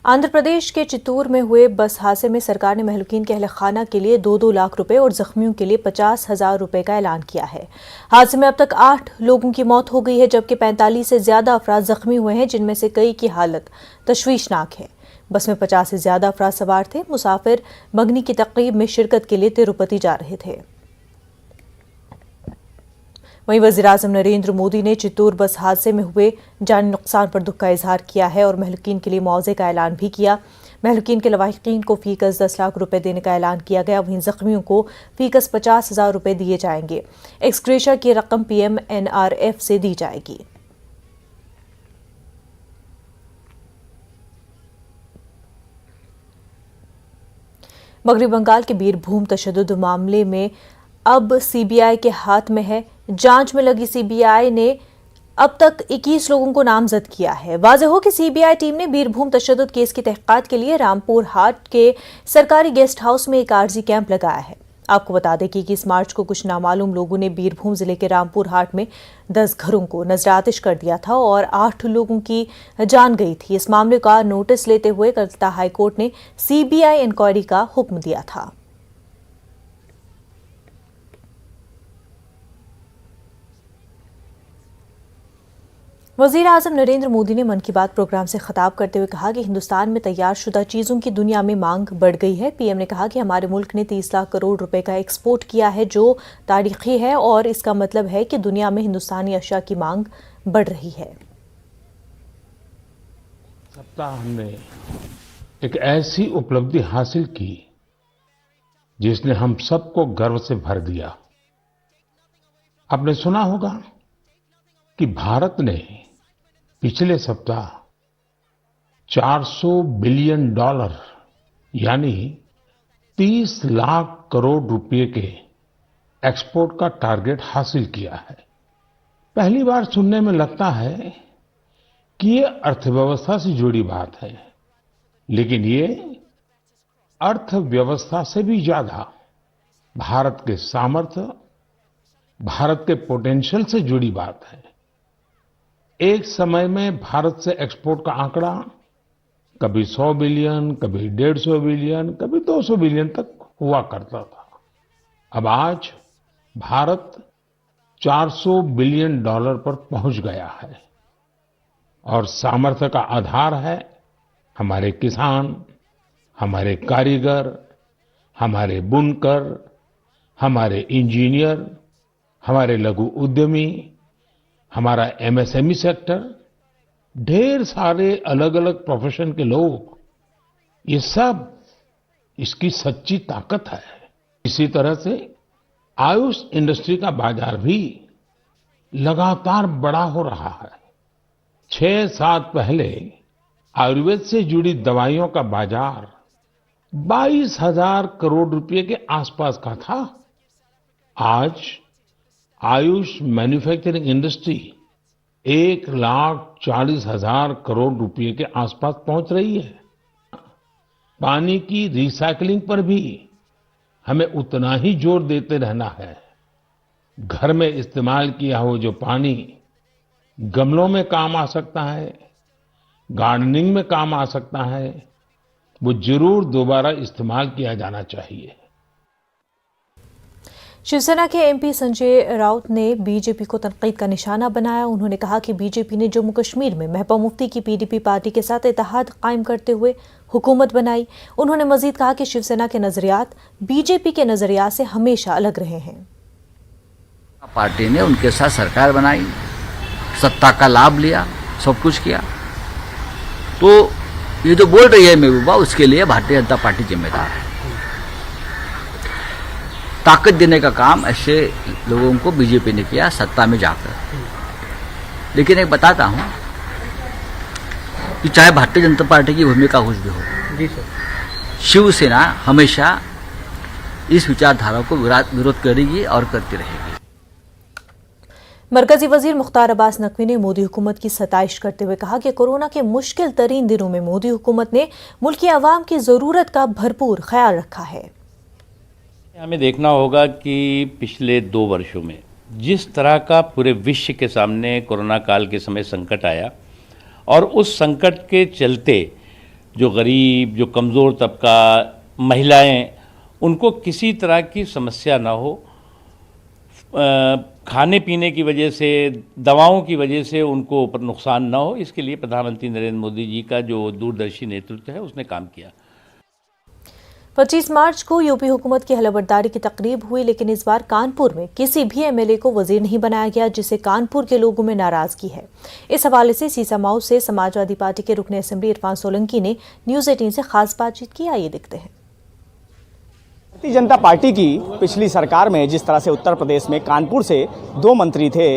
आंध्र प्रदेश के चित्तूर में हुए बस हादसे में सरकार ने महलुकीन के अहलखाना के लिए 2-2 लाख रुपए और जख्मियों के लिए 50,000 रुपए का ऐलान किया है। हादसे में अब तक 8 लोगों की मौत हो गई है, जबकि 45 से ज्यादा अफराद जख्मी हुए हैं, जिनमें से कई की हालत तशवीशनाक है। बस में 50 से ज्यादा अफराद सवार थे। मुसाफिर मगनी की तकरीब में शिरकत के लिए तिरुपति जा रहे थे। वहीं वज़ीर-ए-आज़म नरेंद्र मोदी ने चित्तूर बस हादसे में हुए जानी नुकसान पर दुख का इजहार किया है और महलुकीन के लिए मुआवजे का ऐलान भी किया। महलुकीन के लवाहिकीन को फीकस 10 लाख रुपए देने का ऐलान किया गया। वहीं जख्मियों को फीकस 50,000 रुपए दिए जाएंगे। एक्सग्रेशिया की रकम PMNRF से दी जाएगी। मगरबी बंगाल के बीरभूम तशद्दुद मामले में अब CBI के हाथ में है। जांच में लगी CBI ने अब तक 21 लोगों को नामजद किया है। वाज़ेह हो कि CBI टीम ने बीरभूम तशद्दुद केस की तहकीकात के लिए रामपुर हाट के सरकारी गेस्ट हाउस में एक आर्जी कैंप लगाया है। आपको बता दें कि 21 मार्च को कुछ नामालूम लोगों ने बीरभूम जिले के रामपुर हाट में 10 घरों को नजरातिश कर दिया था और 8 लोगों की जान गई थी। इस मामले का नोटिस लेते हुए कलकत्ता हाईकोर्ट ने CBI इंक्वायरी का हुक्म दिया था। वज़ीर-ए-आज़म नरेंद्र मोदी ने मन की बात प्रोग्राम से खिताब करते हुए कहा कि हिंदुस्तान में तैयारशुदा चीज़ों की दुनिया में मांग बढ़ गई है। PM ने कहा कि हमारे मुल्क ने 30 लाख करोड़ रुपए का एक्सपोर्ट किया है, जो तारीखी है और इसका मतलब है कि दुनिया में हिंदुस्तानी अशिया की मांग बढ़ रही है। सप्ताह हमने एक ऐसी उपलब्धि हासिल की जिसने हम सबको गर्व से भर दिया। आपने सुना होगा कि भारत ने पिछले सप्ताह $400 बिलियन यानी 30 लाख करोड़ रुपए के एक्सपोर्ट का टारगेट हासिल किया है। पहली बार सुनने में लगता है कि ये अर्थव्यवस्था से जुड़ी बात है, लेकिन ये अर्थव्यवस्था से भी ज्यादा भारत के सामर्थ्य, भारत के पोटेंशियल से जुड़ी बात है। एक समय में भारत से एक्सपोर्ट का आंकड़ा कभी 100 बिलियन, कभी 150 बिलियन, कभी 200 बिलियन तक हुआ करता था। अब आज भारत $400 बिलियन पर पहुंच गया है और सामर्थ्य का आधार है हमारे किसान, हमारे कारीगर, हमारे बुनकर, हमारे इंजीनियर, हमारे लघु उद्यमी, हमारा MSME सेक्टर, ढेर सारे अलग अलग प्रोफेशन के लोग, ये सब इसकी सच्ची ताकत है। इसी तरह से आयुष इंडस्ट्री का बाजार भी लगातार बड़ा हो रहा है। 6 साल पहले आयुर्वेद से जुड़ी दवाइयों का बाजार 22,000 करोड़ रुपए के आसपास का था। आज आयुष मैन्युफैक्चरिंग इंडस्ट्री 1,40,000 करोड़ रुपए के आसपास पहुंच रही है। पानी की रिसाइकलिंग पर भी हमें उतना ही जोर देते रहना है। घर में इस्तेमाल किया हो जो पानी गमलों में काम आ सकता है, गार्डनिंग में काम आ सकता है, वो जरूर दोबारा इस्तेमाल किया जाना चाहिए। शिवसेना के MP संजय राउत ने बीजेपी को तनकीद का निशाना बनाया। उन्होंने कहा कि बीजेपी ने जम्मू कश्मीर में महबूबा मुफ्ती की PDP पार्टी के साथ इत्तेहाद कायम करते हुए हुकूमत बनाई। उन्होंने मजीद कहा कि शिवसेना के नजरियात बीजेपी के नजरियात से हमेशा अलग रहे हैं। पार्टी ने उनके साथ सरकार बनाई, सत्ता का लाभ लिया, सब कुछ किया। तो ये जो बोल रही है महबूबा, उसके लिए भारतीय जनता पार्टी जिम्मेदार है। ताकत देने का काम ऐसे लोगों को बीजेपी ने किया सत्ता में जाकर। लेकिन एक बताता हूं कि चाहे भारतीय जनता पार्टी की भूमिका कुछ भी हो, जी सर, शिवसेना हमेशा इस विचारधारा को विरोध करेगी और करती रहेगी। मरकजी वजीर मुख्तार अब्बास नकवी ने मोदी हुकूमत की सताइश करते हुए कहा कि कोरोना के मुश्किल तरीन दिनों में मोदी हुकूमत ने मुल्क की आवाम की जरूरत का भरपूर ख्याल रखा है। हमें देखना होगा कि पिछले 2 वर्षों में जिस तरह का पूरे विश्व के सामने कोरोना काल के समय संकट आया और उस संकट के चलते जो गरीब, जो कमज़ोर तबका, महिलाएं, उनको किसी तरह की समस्या ना हो। खाने पीने की वजह से, दवाओं की वजह से उनको नुकसान ना हो, इसके लिए प्रधानमंत्री नरेंद्र मोदी जी का जो दूरदर्शी नेतृत्व है उसने काम किया। 25 मार्च को यूपी हुकूमत की हलफबर्दारी की तकरीब हुई, लेकिन इस बार कानपुर में किसी भी एमएलए को वजीर नहीं बनाया गया, जिससे कानपुर के लोगों में नाराजगी है। इस हवाले से सीसामाऊ से समाजवादी पार्टी के रुकन असेंबली इरफान सोलंकी ने न्यूज 18 से खास बातचीत की। आइए देखते हैं। भारतीय जनता पार्टी की पिछली सरकार में जिस तरह से उत्तर प्रदेश में कानपुर से 2 मंत्री थे,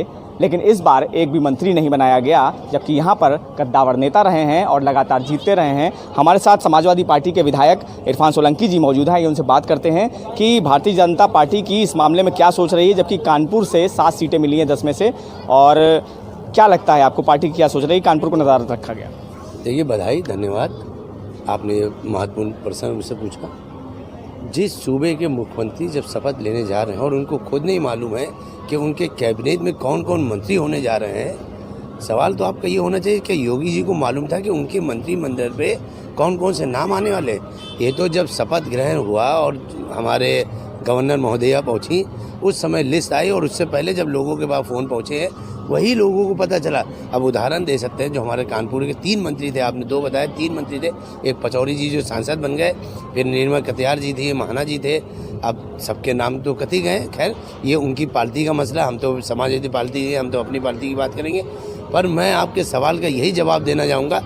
लेकिन इस बार एक भी मंत्री नहीं बनाया गया, जबकि यहाँ पर कद्दावर नेता रहे हैं और लगातार जीतते रहे हैं। हमारे साथ समाजवादी पार्टी के विधायक इरफान सोलंकी जी मौजूद हैं। ये उनसे बात करते हैं कि भारतीय जनता पार्टी की इस मामले में क्या सोच रही है, जबकि कानपुर से 7 सीटें मिली हैं 10 में से, और क्या लगता है आपको पार्टी क्या सोच रही है, कानपुर को नज़ारत रखा गया? देखिए, बधाई, धन्यवाद, आपने महत्वपूर्ण प्रश्न मुझसे पूछा। जिस सूबे के मुख्यमंत्री जब शपथ लेने जा रहे हैं और उनको खुद नहीं मालूम है कि उनके कैबिनेट में कौन कौन मंत्री होने जा रहे हैं, सवाल तो आपका ये होना चाहिए कि योगी जी को मालूम था कि उनके मंत्रिमंडल पे कौन कौन से नाम आने वाले। ये तो जब शपथ ग्रहण हुआ और हमारे गवर्नर महोदया पहुंची, उस समय लिस्ट आई, और उससे पहले जब लोगों के पास फ़ोन पहुंचे हैं वही लोगों को पता चला। अब उदाहरण दे सकते हैं, जो हमारे कानपुर के 3 मंत्री थे, आपने 2 बताया, 3 मंत्री थे। एक पचौरी जी जो सांसद बन गए, फिर निर्मल कटियार जी थी, महाना जी थे, अब सबके नाम तो कति गए। खैर, ये उनकी पार्टी का मसला, हम तो समाजवादी पार्टी है, हम तो अपनी पार्टी की बात करेंगे। पर मैं आपके सवाल का यही जवाब देना चाहूँगा,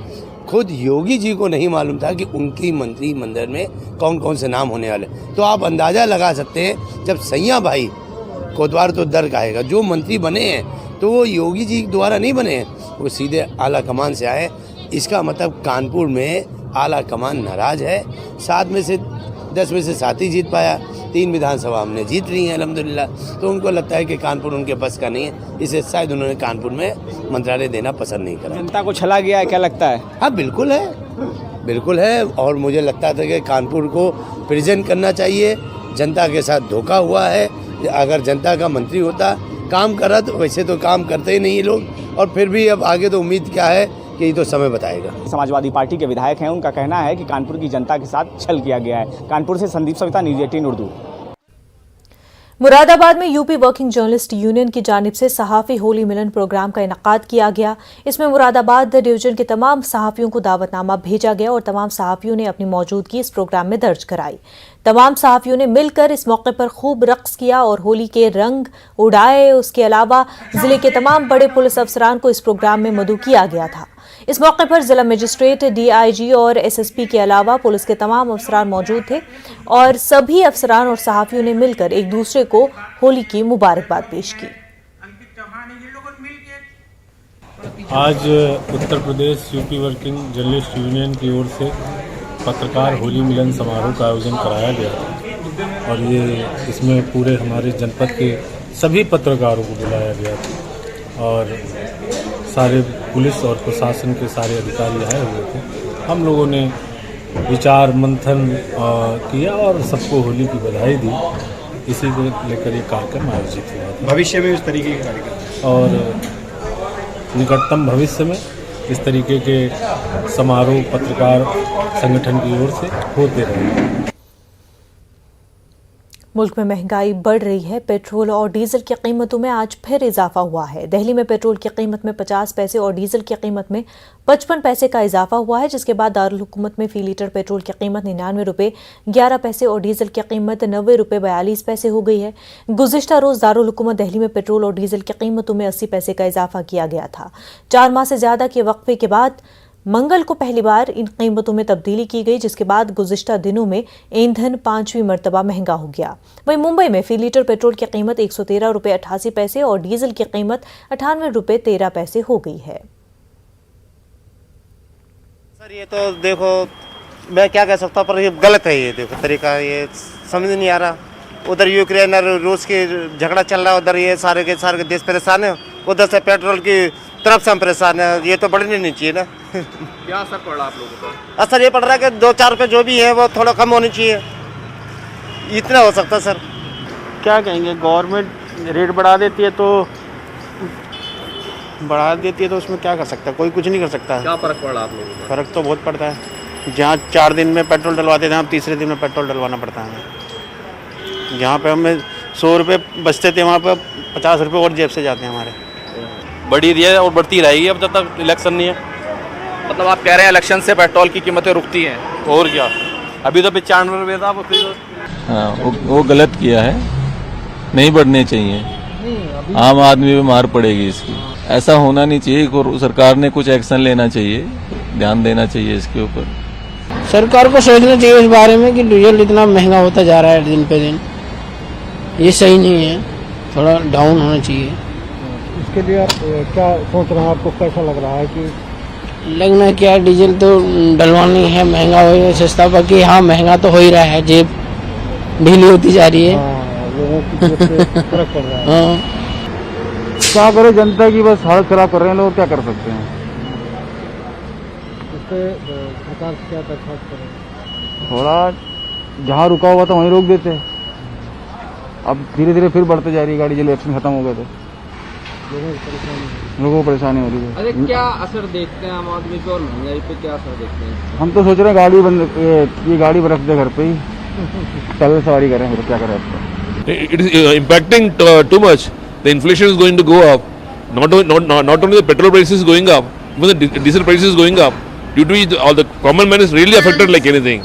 खुद योगी जी को नहीं मालूम था कि उनकी मंत्रिमंडल में कौन कौन से नाम होने वाले। तो आप अंदाज़ा लगा सकते हैं, जब सैया भाई कोतवाल तो दर खाएगा, जो मंत्री बने हैं तो वो योगी जी द्वारा नहीं बने हैं, वो सीधे आला कमान से आए। इसका मतलब कानपुर में आला कमान नाराज है। 7 में से 10 में से 7 ही जीत पाया, 3 विधानसभा हमने जीत ली हैं अल्हम्दुलिल्लाह। तो उनको लगता है कि कानपुर उनके बस का नहीं है, इसे शायद उन्होंने कानपुर में मंत्रालय देना पसंद नहीं करा। जनता को छला गया है, क्या लगता है? हाँ, बिल्कुल है, बिल्कुल है। और मुझे लगता था कि कानपुर को प्रेजेंट करना चाहिए। जनता के साथ धोखा हुआ है। अगर जनता का मंत्री होता, काम करा, तो वैसे तो काम करते ही नहीं ये लोग, और फिर भी अब आगे तो उम्मीद क्या है कि ये तो समय बताएगा। समाजवादी पार्टी के विधायक हैं, उनका कहना है कि कानपुर की जनता के साथ छल किया गया है। कानपुर से संदीप सविता, न्यूज़ 18 उर्दू। मुरादाबाद में यूपी वर्किंग जर्नलिस्ट यूनियन की जानिब से सहाफ़ी होली मिलन प्रोग्राम का इनेकाद किया गया। इसमें मुरादाबाद डिवीजन के तमाम सहाफ़ियों को दावतनामा भेजा गया और तमाम सहाफ़ियों ने अपनी मौजूदगी इस प्रोग्राम में दर्ज कराई। तमाम सहाफ़ियों ने मिलकर इस मौके पर खूब रक्स किया और होली के रंग उड़ाए। उसके अलावा जिले के तमाम बड़े पुलिस अफसरान को इस प्रोग्राम में मदऊ किया गया था। इस मौके पर जिला मजिस्ट्रेट, डीआईजी और एसएसपी के अलावा पुलिस के तमाम अफसरान मौजूद थे और सभी अफसरान और सहाफ़ियों ने मिलकर एक दूसरे को होली की मुबारकबाद पेश की। आज Uttar Pradesh UP working journalist union की ओर से पत्रकार होली मिलन समारोह का आयोजन कराया गया था, और ये इसमें पूरे हमारे जनपद के सभी पत्रकारों को बुलाया गया था और सारे पुलिस और प्रशासन के सारे अधिकारी आए हुए थे। हम लोगों ने विचार मंथन किया और सबको होली की बधाई दी। इसी को लेकर ये कार्यक्रम आयोजित हुआ था। भविष्य में इस तरीके के कार्यक्रम और निकटतम भविष्य में इस तरीके के समारोह पत्रकार संगठन की ओर से होते रहेंगे। मुल्क में महंगाई बढ़ रही है। पेट्रोल और डीजल की कीमतों में आज फिर इजाफा हुआ है। दिल्ली में पेट्रोल की कीमत में 50 पैसे और डीजल की कीमत में 55 पैसे का इजाफा हुआ है, जिसके बाद दारुल हुकूमत में फी लीटर पेट्रोल की कीमत 99 रुपये 11 पैसे और डीजल की कीमत 90 रुपये 42 पैसे हो गई है। गुज़िश्ता रोज़ दारुल हुकूमत दिल्ली में पेट्रोल और डीजल की कीमतों में 80 पैसे का इजाफा किया गया था। 4 माह से ज्यादा के वक्फे के बाद मंगल को पहली बार इन कीमतों में तब्दीली की गई, जिसके बाद गुज़िश्ता दिनों में ईंधन 5वीं मरतबा महंगा हो गया। वहीं मुंबई में फी लीटर पेट्रोल की कीमत 113 रुपये 88 पैसे और डीजल की कीमत 98 रुपये 13 पैसे हो गई है। सर, ये तो देखो, मैं क्या कह सकता हूँ, पर ये गलत है। ये देखो तरीका, ये समझ नहीं आ रहा। उधर यूक्रेन और रूस की झगड़ा चल रहा है, उधर ये सारे के देश परेशान है, उधर से पेट्रोल की तरफ से हम परेशान है। ये तो बढ़नी नहीं चाहिए ना। क्या असर पड़ रहा है आप लोगों पर? असर ये पड़ रहा है कि 2-4 रुपये जो भी है वो थोड़ा कम होनी चाहिए, इतना हो सकता है सर। क्या कहेंगे, गवर्नमेंट रेट बढ़ा देती है तो उसमें क्या कर सकता है, कोई कुछ नहीं कर सकता। क्या फर्क पड़ रहा है आप लोगों को? फ़र्क तो बहुत पड़ता है, जहाँ 4 दिन में पेट्रोल डलवाते थे, हम तीसरे दिन में पेट्रोल डलवाना पड़ता है हमें। जहाँ पे हमें 100 रुपये बचते थे, वहाँ पे 50 रुपये और जेब से जाते हैं हमारे। बढ़ी रही है और बढ़ती रहेगी अब जब तक इलेक्शन नहीं है। मतलब आप कह रहे हैं इलेक्शन से पेट्रोल की कीमतें रुकती हैं? और क्या, अभी तो 95 रुपये था, फिर हाँ वो गलत किया है, नहीं बढ़ने चाहिए। आम आदमी भी मार पड़ेगी इसकी। ऐसा होना नहीं चाहिए, सरकार ने कुछ एक्शन लेना चाहिए, ध्यान देना चाहिए इसके ऊपर। सरकार को सोचना चाहिए इस बारे में कि डीजल इतना महंगा होता जा रहा है दिन पे दिन, ये सही नहीं है, थोड़ा डाउन होना चाहिए। इसके लिए आप क्या सोच रहे हैं, आपको कैसा लग रहा है? कि लगना क्या, डीजल तो डलवानी है, महंगा हो या सस्ता, बाकी हाँ महंगा तो हो ही रहा है, जेब ढीली होती जा रही है। लोगों की जेब पे फर्क पड़ रहा है। हाँ। क्या करे, जनता की बस हालत खराब कर रहे हैं लोग, क्या कर सकते हैं? इस पे सरकार से क्या दरख्वास्त करें? थोड़ा जहाँ रुका हुआ था वहीं रोक देते हैं। अब धीरे धीरे फिर बढ़ते जा रही है गाड़ी, जब इलेक्शन खत्म हो गए तो लोगों को परेशानी हो रही है। अरे क्या असर देखते हैं आम आदमी पे और महंगाई पे, क्या असर देखते हैं? हम तो सोच रहे हैं गाड़ी बंद, ये गाड़ी रख दे घर पे ही, पैदल सवारी करें, फिर क्या करें इसका? It is impacting too much. The inflation is going to go up. Not only the petrol price is going up, even the diesel price is going up. Due to which all the common man is really affected like anything.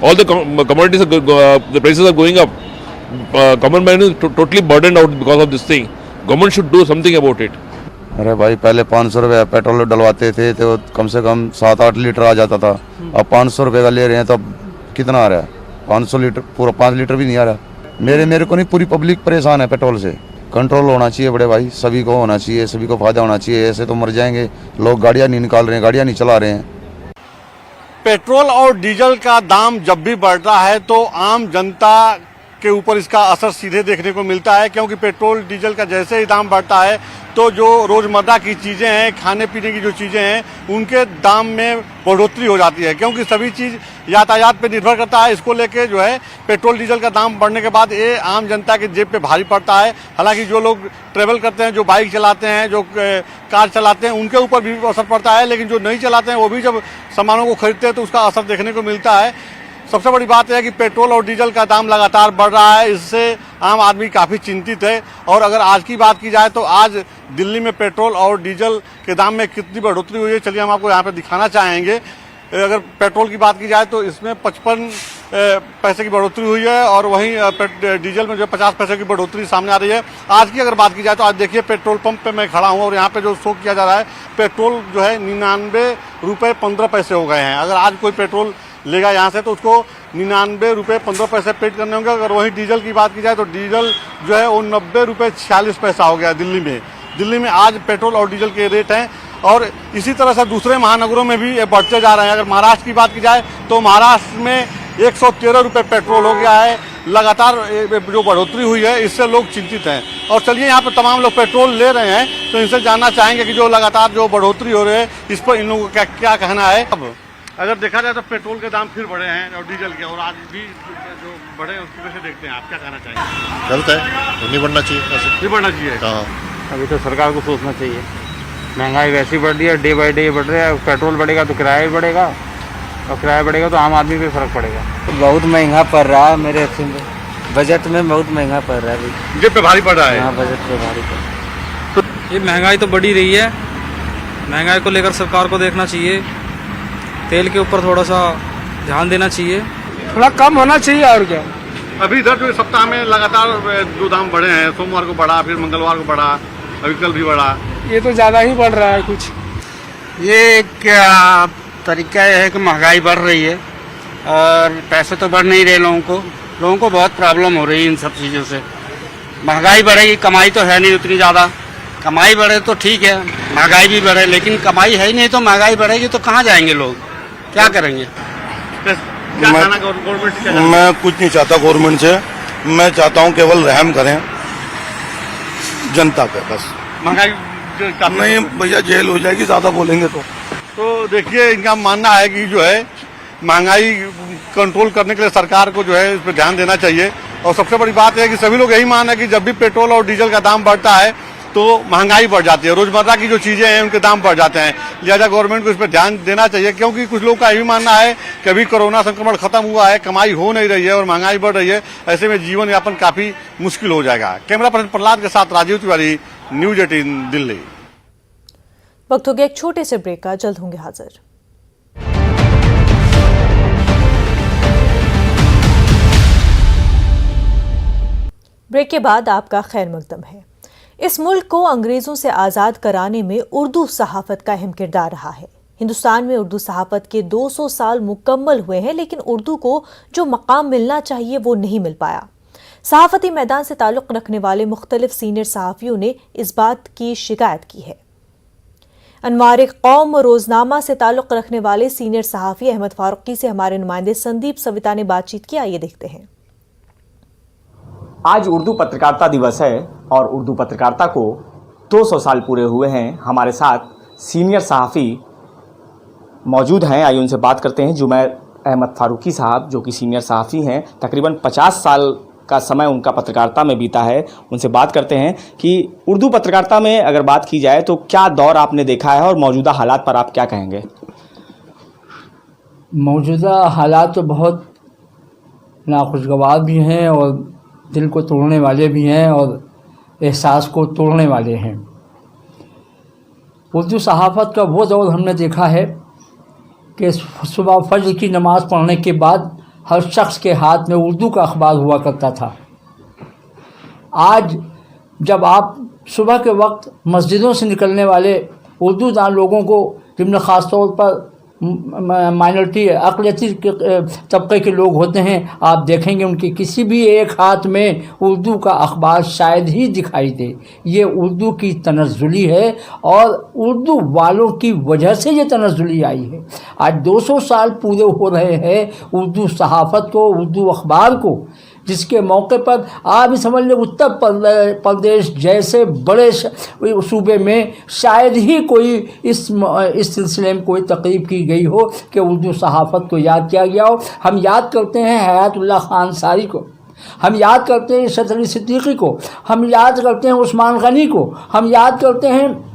All the commodities, the prices are going up. Common man is totally burdened out because of this thing. Government should do something about it. अरे भाई, पहले 500 रुपये petrol डलवाते थे तो कम से कम 7-8 litre आ जाता था। अब 500 रुपये का ले रहे हैं तो अब कितना आ रहा है? 500 लीटर, पूरा 5 लीटर भी नहीं आ रहा। मेरे को नहीं, पूरी पब्लिक परेशान है पेट्रोल से। कंट्रोल होना चाहिए बड़े भाई, सभी को होना चाहिए, सभी को फायदा होना चाहिए। ऐसे तो मर जाएंगे लोग, गाड़ियाँ नहीं निकाल रहे हैं, गाड़ियाँ नहीं चला रहे हैं। पेट्रोल और डीजल का दाम जब भी बढ़ता है तो आम जनता के ऊपर इसका असर सीधे देखने को मिलता है, क्योंकि पेट्रोल डीजल का जैसे ही दाम बढ़ता है तो जो रोजमर्रा की चीजें हैं, खाने पीने की जो चीजें हैं, उनके दाम में बढ़ोतरी हो जाती है, क्योंकि सभी चीज यातायात पे निर्भर करता है। इसको लेके जो है पेट्रोल डीजल का दाम बढ़ने के बाद ये आम जनता के जेब पे भारी पड़ता है। हालांकि जो लोग ट्रेवल करते हैं, जो बाइक चलाते हैं, जो कार चलाते हैं, उनके ऊपर भी असर पड़ता है, लेकिन जो नहीं चलाते हैं वो भी जब सामानों को खरीदते हैं तो उसका असर देखने को मिलता है। सबसे बड़ी बात यह है कि पेट्रोल और डीजल का दाम लगातार बढ़ रहा है, इससे आम आदमी काफ़ी चिंतित है। और अगर आज की बात की जाए तो आज दिल्ली में पेट्रोल और डीजल के दाम में कितनी बढ़ोतरी हुई है, चलिए हम आपको यहाँ पे दिखाना चाहेंगे। अगर पेट्रोल की बात की जाए तो इसमें 55 पैसे की बढ़ोतरी हुई है और वहीं डीजल में जो 50 पैसे की बढ़ोतरी सामने आ रही है। आज की अगर बात की जाए तो आज देखिए पेट्रोल पंप पे मैं खड़ा हूँ और यहाँ पे जो शो किया जा रहा है, पेट्रोल जो है 99 रुपये 15 पैसे हो गए हैं। अगर आज कोई पेट्रोल लेगा यहाँ से तो उसको 99 रुपये 15 पैसे पेड करने होंगे। अगर वहीं डीजल की बात की जाए तो डीजल जो है वो 90 रुपये 46 पैसा हो गया दिल्ली में आज पेट्रोल और डीजल के रेट हैं। और इसी तरह से दूसरे महानगरों में भी ये बढ़ते जा रहे हैं। अगर महाराष्ट्र की बात की जाए तो महाराष्ट्र में 113 रुपये पेट्रोल हो गया है। लगातार जो बढ़ोतरी हुई है इससे लोग चिंतित हैं। और चलिए यहाँ पर तमाम लोग पेट्रोल ले रहे हैं तो इनसे जानना चाहेंगे कि जो लगातार जो बढ़ोतरी हो रही है इस पर इन लोगों का क्या कहना है। अब अगर देखा जाए तो पेट्रोल के दाम फिर बढ़े हैं और डीजल के, और आज भी जो बढ़े उसकी वजह से देखते हैं, आप क्या कहना चाहेंगे? गलत है, तो नहीं बढ़ना चाहिए, नहीं बढ़ना चाहिए। अभी तो सरकार को सोचना चाहिए, महंगाई वैसी बढ़ रही है, डे बाई डे बढ़ रहा है। पेट्रोल बढ़ेगा तो किराया भी बढ़ेगा, और किराया बढ़ेगा तो आम आदमी पे फर्क पड़ेगा। बहुत महंगा पड़ रहा है, मेरे बजट में बहुत महंगा पड़ रहा है, जेब पे भारी पड़ रहा है। हाँ, बजट पे भारी पड़ रहा है। ये महंगाई तो बढ़ी रही है, महंगाई को लेकर सरकार को देखना चाहिए, तेल के ऊपर थोड़ा सा ध्यान देना चाहिए, थोड़ा कम होना चाहिए। और क्या, अभी इधर जो सप्ताह में लगातार जो दाम बढ़े हैं, सोमवार को बढ़ा, फिर मंगलवार को बढ़ा, अभी कल भी बढ़ा, ये तो ज़्यादा ही बढ़ रहा है कुछ। ये क्या तरीका है कि महंगाई बढ़ रही है और पैसे तो बढ़ नहीं रहे, लोगों को बहुत प्रॉब्लम हो रही है इन सब चीज़ों से। महंगाई बढ़ेगी, कमाई तो है नहीं उतनी ज़्यादा, कमाई बढ़े तो ठीक है, महंगाई भी बढ़े, लेकिन कमाई है ही नहीं तो महंगाई बढ़ेगी तो कहाँ जाएंगे लोग, क्या करेंगे? मैं कुछ नहीं चाहता गवर्नमेंट से, मैं चाहता हूँ केवल रहम करें जनता पे बस। महंगाई नहीं भैया, जेल हो जाएगी ज़्यादा बोलेंगे तो देखिए इनका मानना है कि जो है महंगाई कंट्रोल करने के लिए सरकार को जो है इस पर ध्यान देना चाहिए। और सबसे बड़ी बात है कि सभी लोग यही मान है कि जब भी पेट्रोल और डीजल का दाम बढ़ता है तो महंगाई बढ़ जाती है, रोजमर्रा की जो चीजें हैं उनके दाम बढ़ जाते हैं। लिहाजा गवर्नमेंट को इस पर ध्यान देना चाहिए, क्योंकि कुछ लोगों का ये भी मानना है कि अभी कोरोना संक्रमण खत्म हुआ है, कमाई हो नहीं रही है और महंगाई बढ़ रही है, ऐसे में जीवन यापन काफी मुश्किल हो जाएगा। कैमरा पर्सन प्रहलाद के साथ राजीव तिवारी, न्यूज 18 दिल्ली। वक्त हो गया एक छोटे से ब्रेक का, जल्द होंगे हाजिर। ब्रेक के बाद आपका खैर मकदम है। इस मुल्क को अंग्रेजों से आज़ाद कराने में उर्दू सहाफ़त का अहम किरदार रहा है। हिंदुस्तान में उर्दू सहाफ़त के 200 साल मुकम्मल हुए हैं, लेकिन उर्दू को जो मकाम मिलना चाहिए वो नहीं मिल पाया। सहाफ़ती मैदान से ताल्लुक़ रखने वाले मुख्तलिफ सीनियर सहाफ़ियों ने इस बात की शिकायत की है। अनवार कौम रोजनामा से ताल्लुक़ रखने वाले सीनियर सहाफ़ी अहमद फारूकी से हमारे नुमाइंदे संदीप सविता ने बातचीत की। आइए देखते हैं। आज उर्दू पत्रकारिता दिवस है और उर्दू पत्रकारिता को 200 साल पूरे हुए हैं। हमारे साथ सीनियर सहाफ़ी मौजूद हैं, आइए उनसे बात करते हैं। जुमैर अहमद फारूकी साहब जो कि सीनियर सहाफ़ी हैं, तकरीबन 50 साल का समय उनका पत्रकारिता में बीता है। उनसे बात करते हैं कि उर्दू पत्रकारिता में अगर बात की जाए तो क्या दौर आपने देखा है और मौजूदा हालात पर आप क्या कहेंगे? मौजूदा हालात तो बहुत नाखुशगवार भी हैं और दिल को तोड़ने वाले भी हैं और एहसास को तोड़ने वाले हैं। उर्दू सहाफ़त का वो दौर हमने देखा है कि सुबह फज्र की नमाज़ पढ़ने के बाद हर शख्स के हाथ में उर्दू का अखबार हुआ करता था। आज जब आप सुबह के वक्त मस्जिदों से निकलने वाले उर्दू दान लोगों को, जिनमें ख़ास तौर पर माइनॉरिटी अक़लियती तबके के लोग होते हैं, आप देखेंगे उनके किसी भी एक हाथ में उर्दू का अखबार शायद ही दिखाई दे। ये उर्दू की तनज़्ज़ुली है और उर्दू वालों की वजह से ये तनज़्ज़ुली आई है। आज 200 साल पूरे हो रहे हैं उर्दू सहाफ़त को, उर्दू अखबार को, जिसके मौके पर आप ही समझ लें उत्तर प्रदेश जैसे बड़े सूबे में शायद ही कोई इस सिलसिले में कोई तकरीब की गई हो कि उर्दू सहाफ़त को याद किया गया हो। हम याद करते हैं हयातुल्लाह खान सारी को, हम याद करते हैं इरशाद अली सिद्दीकी को, हम याद करते हैं उस्मान गनी को, हम याद करते हैं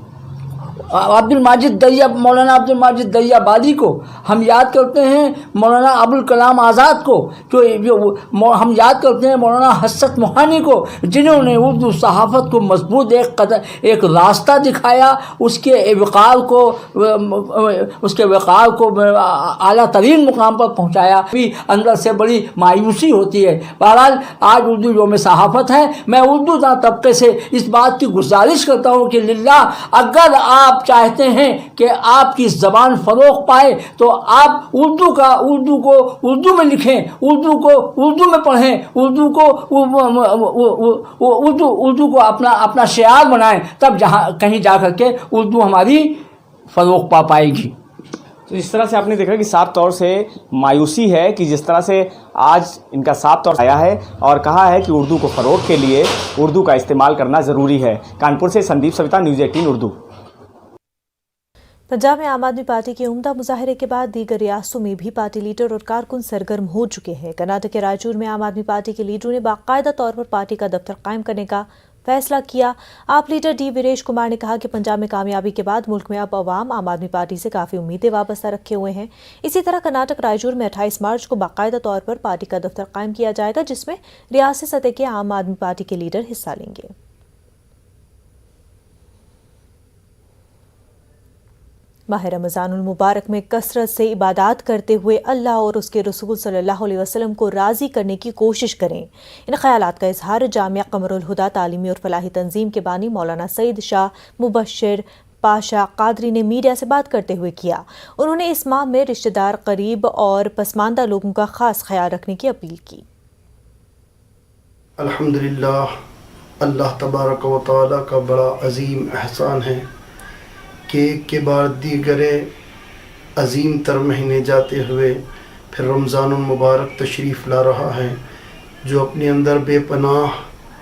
अब्दुल माजिद दैया, मौलाना अब्दुल माजिद दैयाबादी को, हम याद करते हैं मौलाना अबुल कलाम आज़ाद को, जो हम याद करते हैं मौलाना हसरत मोहानी को, जिन्होंने उर्दू सहाफ़त को मजबूत एक रास्ता दिखाया, उसके वक़ार को आला तरीन मुकाम पर पहुँचाया। भी अंदर से बड़ी मायूसी होती है। बहरहाल आज उर्दू यौम सहाफ़त है। मैं उर्दू तबके से इस बात की गुजारिश करता हूँ कि लिल्लाह, अगर आप चाहते हैं कि आपकी ज़बान फ़रोग़ पाए तो आप उर्दू को उर्दू में लिखें, उर्दू को उर्दू में पढ़ें, उर्दू को अपना शिआर बनाएं, तब कहीं जा कर के उर्दू हमारी फ़रोग़ पा पाएगी। तो इस तरह से आपने देखा कि साफ तौर से मायूसी है कि जिस तरह से आज इनका साफ तौर आया है और कहा है कि उर्दू को फ़रोग़ के लिए उर्दू का इस्तेमाल करना ज़रूरी है। कानपुर से संदीप सविता, न्यूज़ 18 उर्दू। पंजाब में आम आदमी पार्टी के उम्दा मुजाहरे के बाद दीगर रियासतों में भी पार्टी लीडर और कारकुन सरगर्म हो चुके हैं। कर्नाटक के रायचूर में आम आदमी पार्टी के लीडरों ने बाकायदा तौर पर पार्टी का दफ्तर कायम करने का फैसला किया। आप लीडर डी वीरेश कुमार ने कहा कि पंजाब में कामयाबी के बाद मुल्क में अब अवाम आम आदमी पार्टी से काफ़ी उम्मीदें वाबस्ता रखे हुए हैं। इसी तरह कर्नाटक रायचूर में 28 मार्च को बाकायदा तौर पर पार्टी का दफ्तर कायम किया जाएगा, जिसमें रियासती सतह के आम आदमी पार्टी के लीडर हिस्सा लेंगे। माह रमज़ानुल मुबारक में कसरत से इबादत करते हुए अल्लाह और उसके रसूल सल्लल्लाहु अलैहि वसल्लम को राज़ी करने की कोशिश करें। इन ख्यालात का इजहार जामिया कमरुल हुदा तालीमी और फलाही तंजीम के बानी मौलाना सईद शाह मुबश्शिर पाशा कादरी ने मीडिया से बात करते हुए किया। उन्होंने इस माह में रिश्तेदार, करीब और पसमानदा लोगों का खास ख्याल रखने की अपील की। अल्हम्दुलिल्लाह, अल्लाह तबारक व तआला का बड़ा अजीम एहसान है कि एक के बाद दीगरे अजीम तर महीने जाते हुए फिर रमज़ानुल मुबारक तशरीफ़ ला रहा है, जो अपने अंदर बेपनाह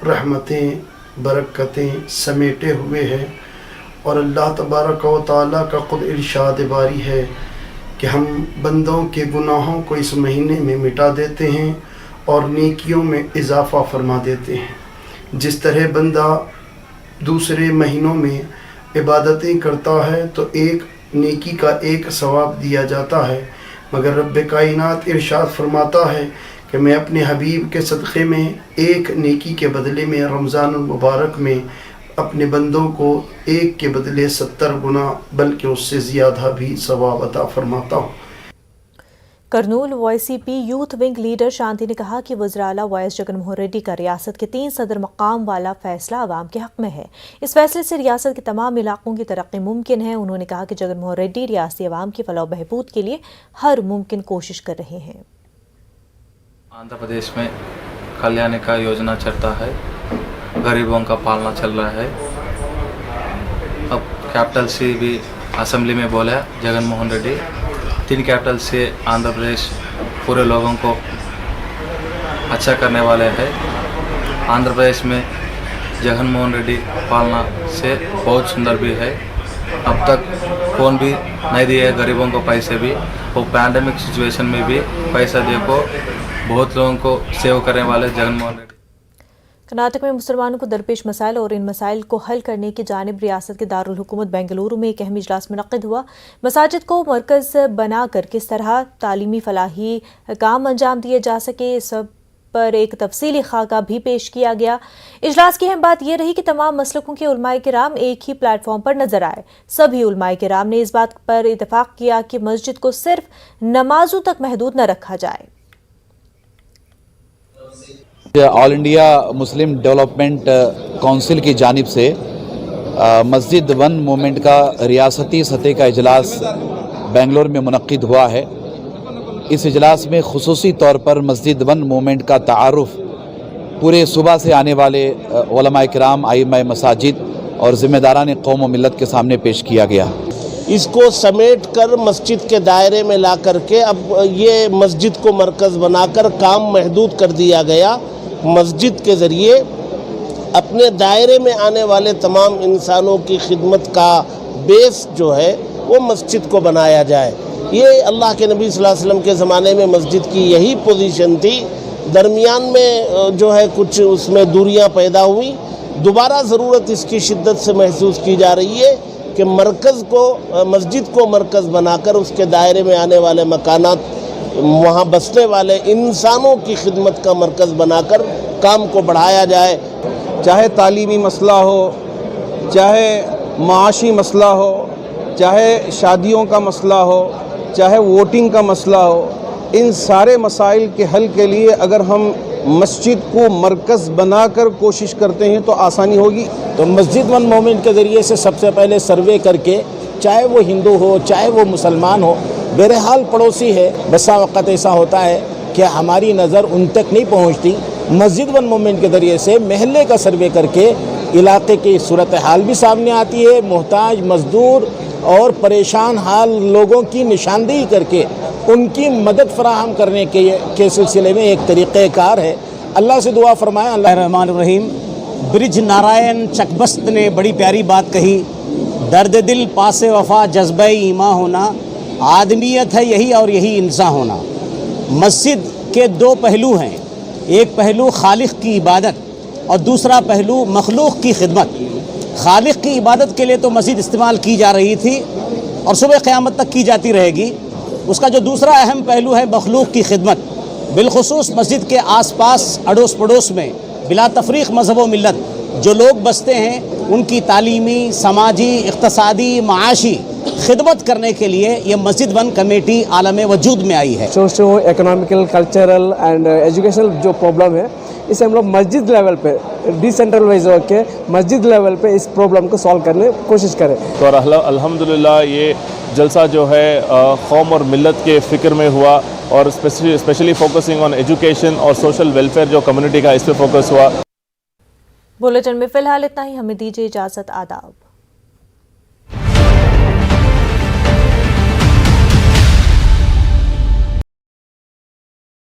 रहमतें, बरकतें समेटे हुए हैं। और अल्लाह तबारक व तआला का खुद इरशाद बारी है कि हम बंदों के गुनाहों को इस महीने में मिटा देते हैं और नेकियों में इजाफ़ा फरमा देते हैं। जिस तरह बंदा दूसरे महीनों में इबादतें करता है तो एक नेकी का एक सवाब दिया जाता है, मगर रब्बे कायनात इरशाद फरमाता है कि मैं अपने हबीब के सदक़े में एक नेकी के बदले में रमज़ान मुबारक में अपने बंदों को एक के बदले 70 गुना बल्कि उससे ज़्यादा भी सवाब अता फरमाता हूँ। Kurnool YCP youth wing leader Shanti ने कहा कि वज़ीर-ए-आला वाईएस जगनमोहन रेड्डी का रियासत के 3 सदर मकाम वाला फैसला आवाम के हक़ में है। इस फैसले से रियासत के तमाम इलाकों की तरक्की मुमकिन है। उन्होंने कहा कि जगनमोहन रेड्डी रियासती आवाम की फलाह बहबूद के लिए हर मुमकिन कोशिश कर रहे हैं। आंध्र प्रदेश में कल्याण का योजना चलता है, गरीबों का पालना चल रहा है। अब कैपिटल से भी असेंबली में बोला जगनमोहन रेड्डी 3 कैपिटल से आंध्र प्रदेश पूरे लोगों को अच्छा करने वाले हैं। आंध्र प्रदेश में जगनमोहन रेड्डी पालना से बहुत सुंदर भी है। अब तक कौन भी नहीं दिए गरीबों को पैसे भी, वो पैंडेमिक सिचुएशन में भी पैसा दे को बहुत लोगों को सेव करने वाले जगनमोहन रेड्डी। कर्नाटक में मुसलमानों को दरपेश मसाइल और इन मसाइल को हल करने की जानिब रियासत के दारुल हुकूमत बेंगलुरु में एक अहम इजलास मुनक्किद हुआ। मसाजिद को मरकज बनाकर किस तरह तालीमी फलाही काम अंजाम दिए जा सके, इस सब पर एक तफसीली खाका भी पेश किया गया। इजलास की अहम बात यह रही कि तमाम मसलकों के उलमाए किराम एक ही प्लेटफॉर्म पर नजर आए। सभी उलमाए किराम ने इस बात पर इतफाक किया कि मस्जिद को सिर्फ नमाजों तक महदूद न रखा जाए। All India Muslim development council की जानिब से मस्जिद वन मूवमेंट का रियासती सतह का इजलास बेंगलोर में मुनक्किद हुआ है। इस इजलास में खुसूसी तौर पर मस्जिद वन मूवमेंट का तारुफ पूरे सूबा से आने वाले उलमाए किराम, आइम्माए मसाजिद और ज़िम्मेदारान कौम व मिल्लत के सामने पेश किया गया। इसको समेट कर मस्जिद के दायरे में ला करके अब ये मस्जिद को मरकज़ बनाकर काम महदूद कर दिया गया। मस्जिद के ज़रिए अपने दायरे में आने वाले तमाम इंसानों की खिदमत का बेस जो है वो मस्जिद को बनाया जाए। ये अल्लाह के नबी सल्लल्लाहु अलैहि वसल्लम के ज़माने में मस्जिद की यही पोजीशन थी। दरमियान में जो है कुछ उसमें दूरियां पैदा हुई। दोबारा ज़रूरत इसकी शिद्दत से महसूस की जा रही है कि मरकज़ को, मस्जिद को मरकज़ बनाकर उसके दायरे में आने वाले मकानात, वहाँ बसने वाले इंसानों की खिदमत का मरकज़ बनाकर काम को बढ़ाया जाए। चाहे तालीमी मसला हो, चाहे माशी मसला हो, चाहे शादियों का मसला हो, चाहे वोटिंग का मसला हो, इन सारे मसाइल के हल के लिए अगर हम मस्जिद को मरकज़ बनाकर कोशिश करते हैं तो आसानी होगी। तो मस्जिद वन मूवमेंट के ज़रिए से सबसे पहले सर्वे करके, चाहे वो हिंदू हो चाहे वो मुसलमान हो, बहरहाल पड़ोसी है, बसा वक़्त ऐसा होता है कि हमारी नज़र उन तक नहीं पहुंचती। मस्जिद वन मूवमेंट के ज़रिए से महल्ले का सर्वे करके इलाके की सूरत हाल भी सामने आती है। मोहताज, मजदूर और परेशान हाल लोगों की निशानदेही करके उनकी मदद फराहम करने के सिलसिले में एक तरीक़ेकार है। अल्लाह से दुआ फरमाएं। अल्लाह रहमान रहीम। ब्रिज नारायण चकबस्त ने बड़ी प्यारी बात कही, दर्द दिल पासे वफा जज्बे ईमा होना, आदमियत है यही और यही इंसान होना। मस्जिद के 2 पहलू हैं, एक पहलू खालिक की इबादत और दूसरा पहलू मखलूक की खिदमत। खालिक की इबादत के लिए तो मस्जिद इस्तेमाल की जा रही थी और सुबह क़यामत तक की जाती रहेगी। उसका जो दूसरा अहम पहलू है मखलूक की खिदमत, बिलखुसूस मस्जिद के आसपास अड़ोस पड़ोस में बिला तफरीक़ मज़हब व मिल्लत जो लोग बसते हैं उनकी तालीमी, समाजी, इक़्तिसादी, माशी खिदमत करने के लिए ये मस्जिद वन कमेटी आलम वजूद में आई है। Socio economical, cultural and educational जो प्रॉब्लम है, इसे हम लोग मस्जिद लेवल पे डिसेंट्रलाइज होकर मस्जिद लेवल पे इस प्रॉब्लम को सॉल्व करने की कोशिश करें। तो अल्हम्दुलिल्लाह ये जलसा जो है कौम और मिल्लत के फ़िक्र में हुआ और स्पेशली फोकसिंग ऑन एजुकेशन और सोशल वेलफेयर जो कम्युनिटी का, इस पर फोकस हुआ। बुलेटिन में फ़िलहाल इतना ही। हमें दीजिए इजाज़त। आदाब।